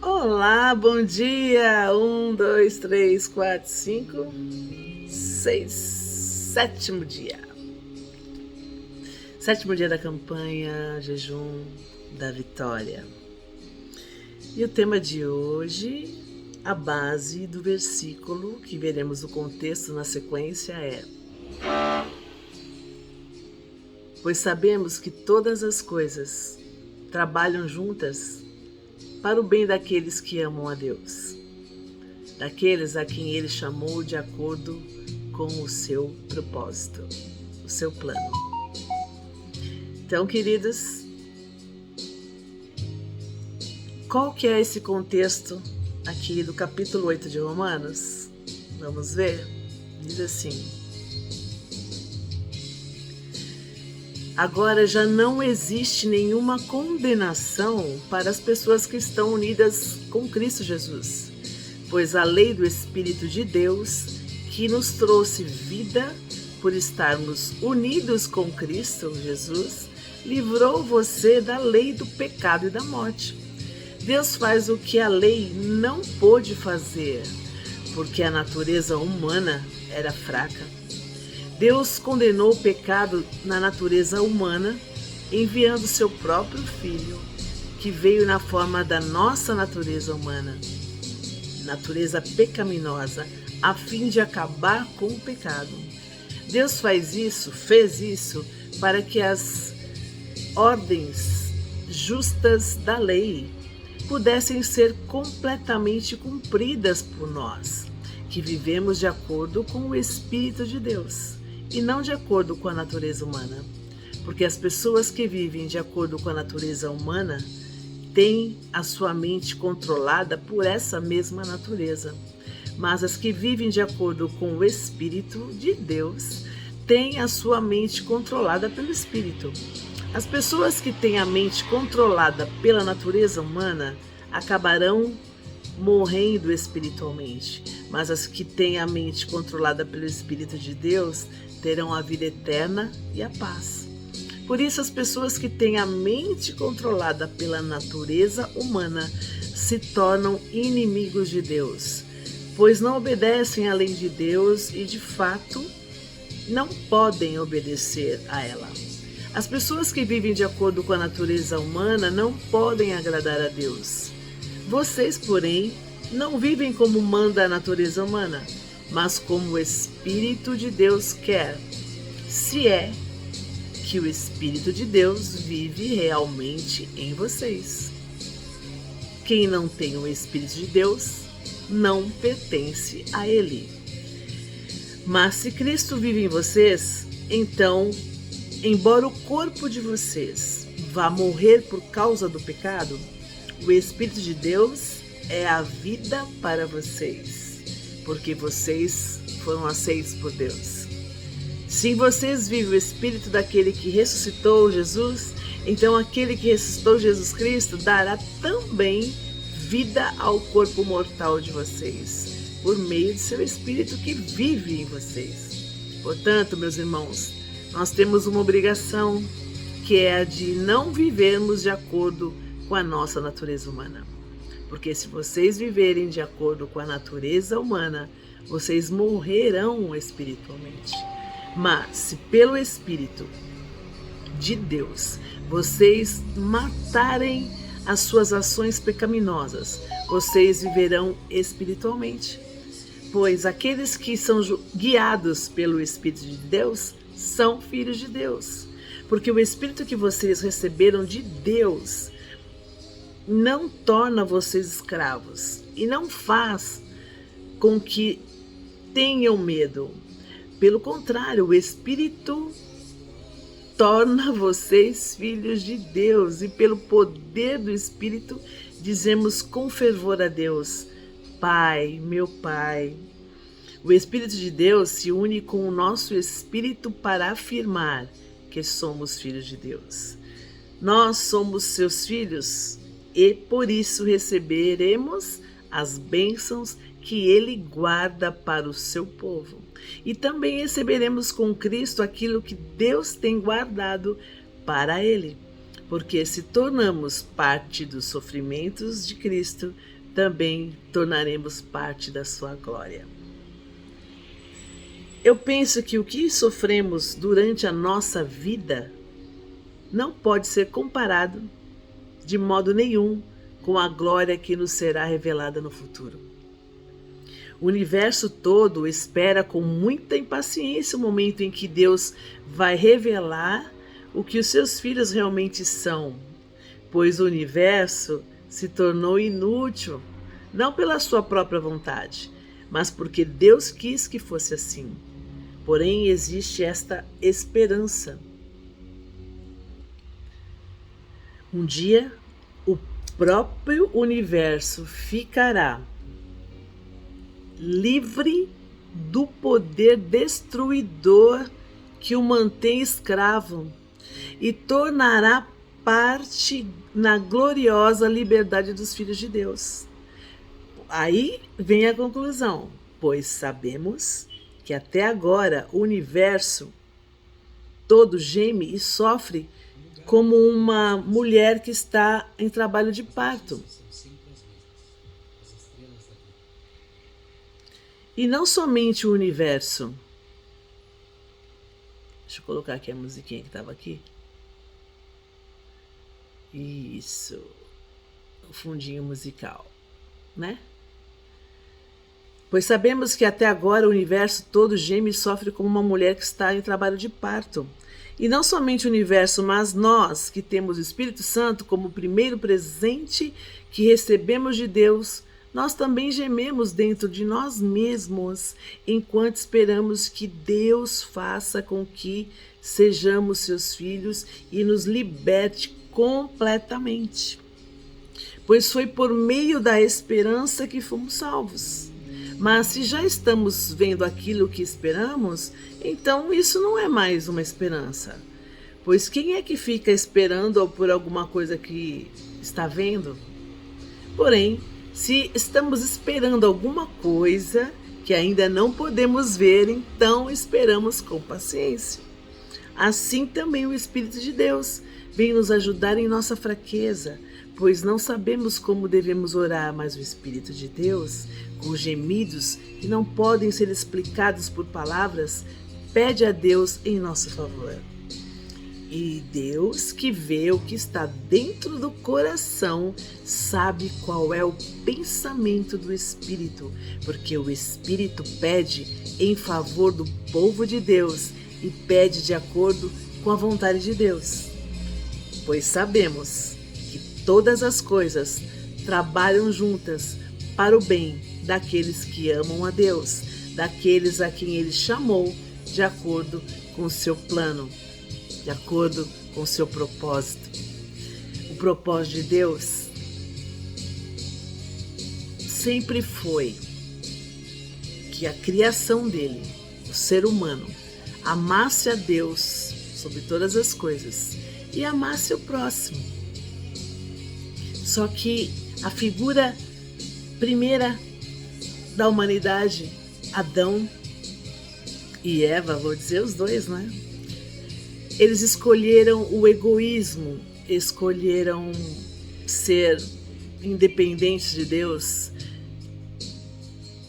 Olá, bom dia! 6, sétimo dia. Sétimo dia da campanha Jejum da Vitória. E o tema de hoje, a base do versículo, que veremos o contexto na sequência, é: pois sabemos que todas as coisas trabalham juntas para o bem daqueles que amam a Deus, daqueles a quem Ele chamou de acordo com o seu propósito, o seu plano. Então, queridos, qual que é esse contexto aqui do capítulo 8 de Romanos? Vamos ver? Diz assim: agora já não existe nenhuma condenação para as pessoas que estão unidas com Cristo Jesus, pois a lei do Espírito de Deus, que nos trouxe vida por estarmos unidos com Cristo Jesus, livrou você da lei do pecado e da morte. Deus faz o que a lei não pôde fazer, porque a natureza humana era fraca. Deus condenou o pecado na natureza humana, enviando seu próprio Filho, que veio na forma da nossa natureza humana, natureza pecaminosa, a fim de acabar com o pecado. Deus fez isso para que as ordens justas da lei pudessem ser completamente cumpridas por nós, que vivemos de acordo com o Espírito de Deus e não de acordo com a natureza humana. Porque as pessoas que vivem de acordo com a natureza humana têm a sua mente controlada por essa mesma natureza. Mas as que vivem de acordo com o Espírito de Deus têm a sua mente controlada pelo Espírito. As pessoas que têm a mente controlada pela natureza humana acabarão morrendo espiritualmente, mas as que têm a mente controlada pelo Espírito de Deus terão a vida eterna e a paz. Por isso, as pessoas que têm a mente controlada pela natureza humana se tornam inimigos de Deus, pois não obedecem à lei de Deus e, de fato, não podem obedecer a ela. As pessoas que vivem de acordo com a natureza humana não podem agradar a Deus. Vocês, porém, não vivem como manda a natureza humana, mas como o Espírito de Deus quer, se é que o Espírito de Deus vive realmente em vocês. Quem não tem o Espírito de Deus não pertence a Ele. Mas se Cristo vive em vocês, então, embora o corpo de vocês vá morrer por causa do pecado, o Espírito de Deus é a vida para vocês, porque vocês foram aceitos por Deus. Se em vocês vive o Espírito daquele que ressuscitou Jesus, então aquele que ressuscitou Jesus Cristo dará também vida ao corpo mortal de vocês, por meio de seu Espírito que vive em vocês. Portanto, meus irmãos, nós temos uma obrigação, que é a de não vivermos de acordo com a nossa natureza humana. Porque se vocês viverem de acordo com a natureza humana, vocês morrerão espiritualmente. Mas se pelo Espírito de Deus vocês matarem as suas ações pecaminosas, vocês viverão espiritualmente. Pois aqueles que são guiados pelo Espírito de Deus são filhos de Deus. Porque o Espírito que vocês receberam de Deus não torna vocês escravos e não faz com que tenham medo. Pelo contrário, o Espírito torna vocês filhos de Deus e pelo poder do Espírito dizemos com fervor a Deus: Pai, meu Pai. O Espírito de Deus se une com o nosso espírito para afirmar que somos filhos de Deus. Nós somos seus filhos e por isso receberemos as bênçãos que Ele guarda para o seu povo. E também receberemos com Cristo aquilo que Deus tem guardado para Ele. porque se tornamos parte dos sofrimentos de Cristo, também tornaremos parte da sua glória. Eu penso que o que sofremos durante a nossa vida não pode ser comparado de modo nenhum com a glória que nos será revelada no futuro. O universo todo espera com muita impaciência o momento em que Deus vai revelar o que os seus filhos realmente são, pois o universo se tornou inútil, não pela sua própria vontade, mas porque Deus quis que fosse assim. Porém, existe esta esperança. Um dia, o próprio universo ficará livre do poder destruidor que o mantém escravo e tornará parte na gloriosa liberdade dos filhos de Deus. Aí vem a conclusão, pois sabemos que até agora o universo todo geme e sofre como uma mulher que está em trabalho de parto. E não somente o universo. Deixa eu colocar aqui a musiquinha que estava aqui. Isso. O fundinho musical, né? Pois sabemos que até agora o universo todo geme e sofre como uma mulher que está em trabalho de parto. E não somente o universo, mas nós que temos o Espírito Santo como o primeiro presente que recebemos de Deus, nós também gememos dentro de nós mesmos, enquanto esperamos que Deus faça com que sejamos seus filhos e nos liberte completamente. Pois foi por meio da esperança que fomos salvos. Mas se já estamos vendo aquilo que esperamos, então isso não é mais uma esperança. Pois quem é que fica esperando por alguma coisa que está vendo? Porém, se estamos esperando alguma coisa que ainda não podemos ver, então esperamos com paciência. Assim também o Espírito de Deus vem nos ajudar em nossa fraqueza, pois não sabemos como devemos orar, mas o Espírito de Deus, com gemidos que não podem ser explicados por palavras, pede a Deus em nosso favor. E Deus, que vê o que está dentro do coração, sabe qual é o pensamento do Espírito, porque o Espírito pede em favor do povo de Deus e pede de acordo com a vontade de Deus. Pois sabemos que todas as coisas trabalham juntas para o bem daqueles que amam a Deus, daqueles a quem Ele chamou de acordo com o seu plano, de acordo com o seu propósito. O propósito de Deus sempre foi que a criação dele, o ser humano, amasse a Deus sobre todas as coisas e amasse o próximo. Só que a figura primeira da humanidade, Adão e Eva, vou dizer os dois, né? Eles escolheram o egoísmo, escolheram ser independentes de Deus.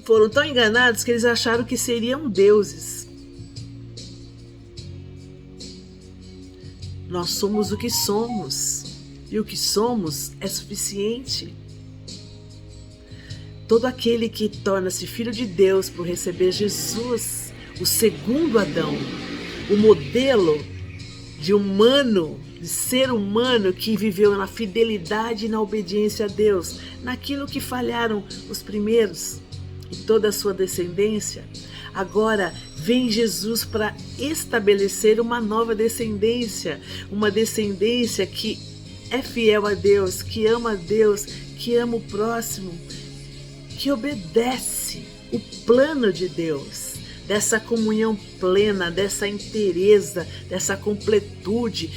Foram tão enganados que eles acharam que seriam deuses. Nós somos o que somos, e o que somos é suficiente. Todo aquele que torna-se filho de Deus por receber Jesus, o segundo Adão, o modelo de humano, de ser humano que viveu na fidelidade e na obediência a Deus, naquilo que falharam os primeiros e toda a sua descendência. Agora vem Jesus para estabelecer uma nova descendência, uma descendência que é fiel a Deus, que ama a Deus, que ama o próximo, que obedece o plano de Deus, dessa comunhão plena, dessa inteireza, dessa completude,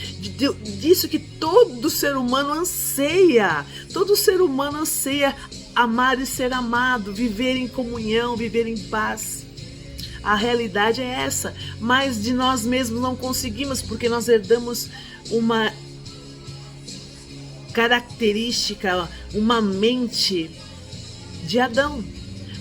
disso que todo ser humano anseia. Todo ser humano anseia amar e ser amado, viver em comunhão, viver em paz. A realidade é essa, mas de nós mesmos não conseguimos, porque nós herdamos uma característica, uma mente de Adão.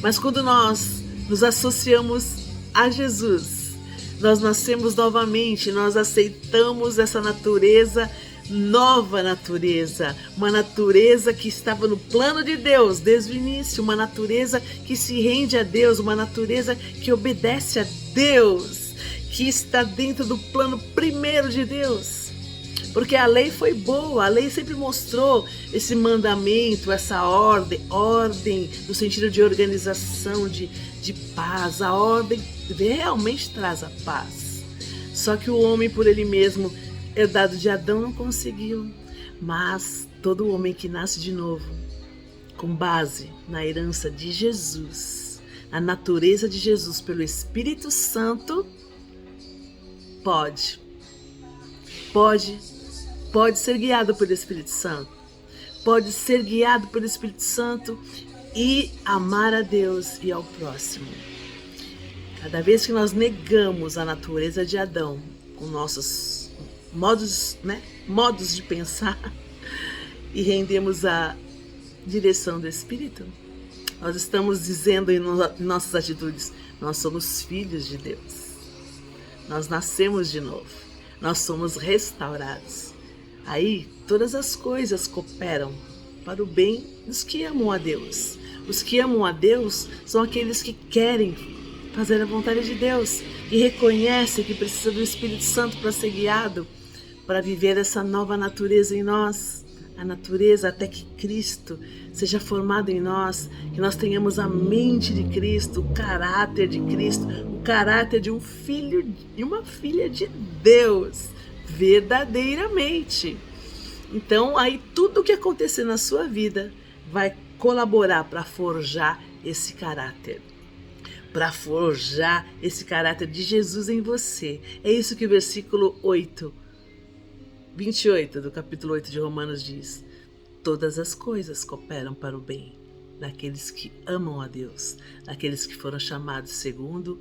Mas quando nós nos associamos a Jesus, nós nascemos novamente, nós aceitamos essa natureza, nova natureza, uma natureza que estava no plano de Deus desde o início, uma natureza que se rende a Deus, uma natureza que obedece a Deus, que está dentro do plano primeiro de Deus. Porque a lei foi boa, a lei sempre mostrou esse mandamento, essa ordem no sentido de organização, de paz. A ordem realmente traz a paz. Só que o homem por ele mesmo, herdado de Adão, não conseguiu. Mas todo homem que nasce de novo, com base na herança de Jesus, a natureza de Jesus pelo Espírito Santo, pode ser guiado pelo Espírito Santo, pode ser guiado pelo Espírito Santo e amar a Deus e ao próximo. Cada vez que nós negamos a natureza de Adão com nossos modos de pensar e rendemos a direção do Espírito, nós estamos dizendo em nossas atitudes, nós somos filhos de Deus, nós nascemos de novo, nós somos restaurados. Aí todas as coisas cooperam para o bem dos que amam a Deus. Os que amam a Deus são aqueles que querem fazer a vontade de Deus e reconhecem que precisa do Espírito Santo para ser guiado, para viver essa nova natureza em nós, a natureza até que Cristo seja formado em nós, que nós tenhamos a mente de Cristo, o caráter de Cristo, o caráter de um filho e uma filha de Deus, verdadeiramente. Então, aí tudo o que acontecer na sua vida vai colaborar para forjar esse caráter, para forjar esse caráter de Jesus em você. É isso que o versículo 28 do capítulo 8 de Romanos diz: todas as coisas cooperam para o bem daqueles que amam a Deus, daqueles que foram chamados segundo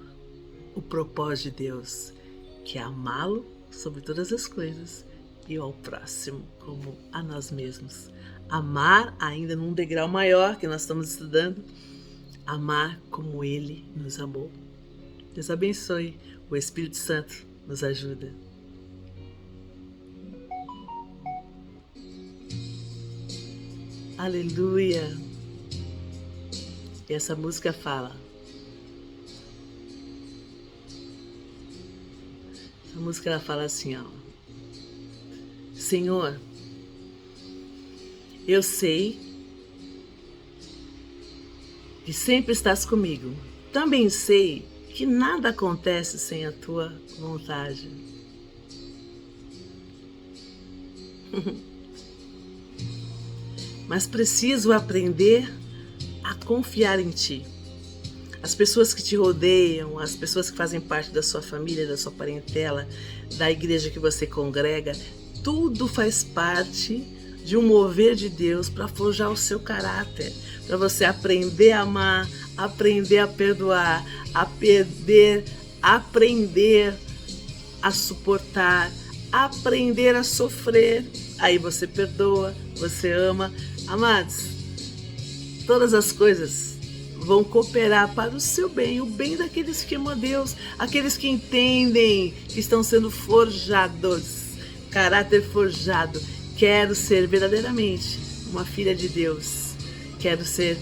o propósito de Deus, que é amá-lo sobre todas as coisas e ao próximo como a nós mesmos. Amar ainda num degrau maior que nós estamos estudando, amar como Ele nos amou. Deus abençoe, o Espírito Santo nos ajuda. Aleluia! E essa música fala. Essa música ela fala assim, ó. Senhor, eu sei que sempre estás comigo. Também sei que nada acontece sem a tua vontade. Mas preciso aprender a confiar em ti. As pessoas que te rodeiam, as pessoas que fazem parte da sua família, da sua parentela, da igreja que você congrega, tudo faz parte de um mover de Deus para forjar o seu caráter, para você aprender a amar, aprender a perdoar, aprender a suportar, aprender a sofrer. Aí você perdoa, você ama. Amados, todas as coisas vão cooperar para o seu bem, o bem daqueles que amam a Deus, aqueles que entendem que estão sendo forjados, caráter forjado. Quero ser verdadeiramente uma filha de Deus. Quero ser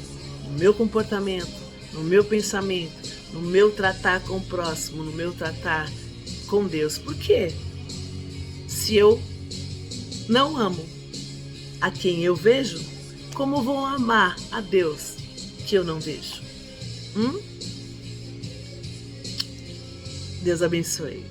no meu comportamento, no meu pensamento, no meu tratar com o próximo, no meu tratar com Deus. Por quê? Se eu não amo a quem eu vejo, como vou amar a Deus que eu não vejo? Deus abençoe.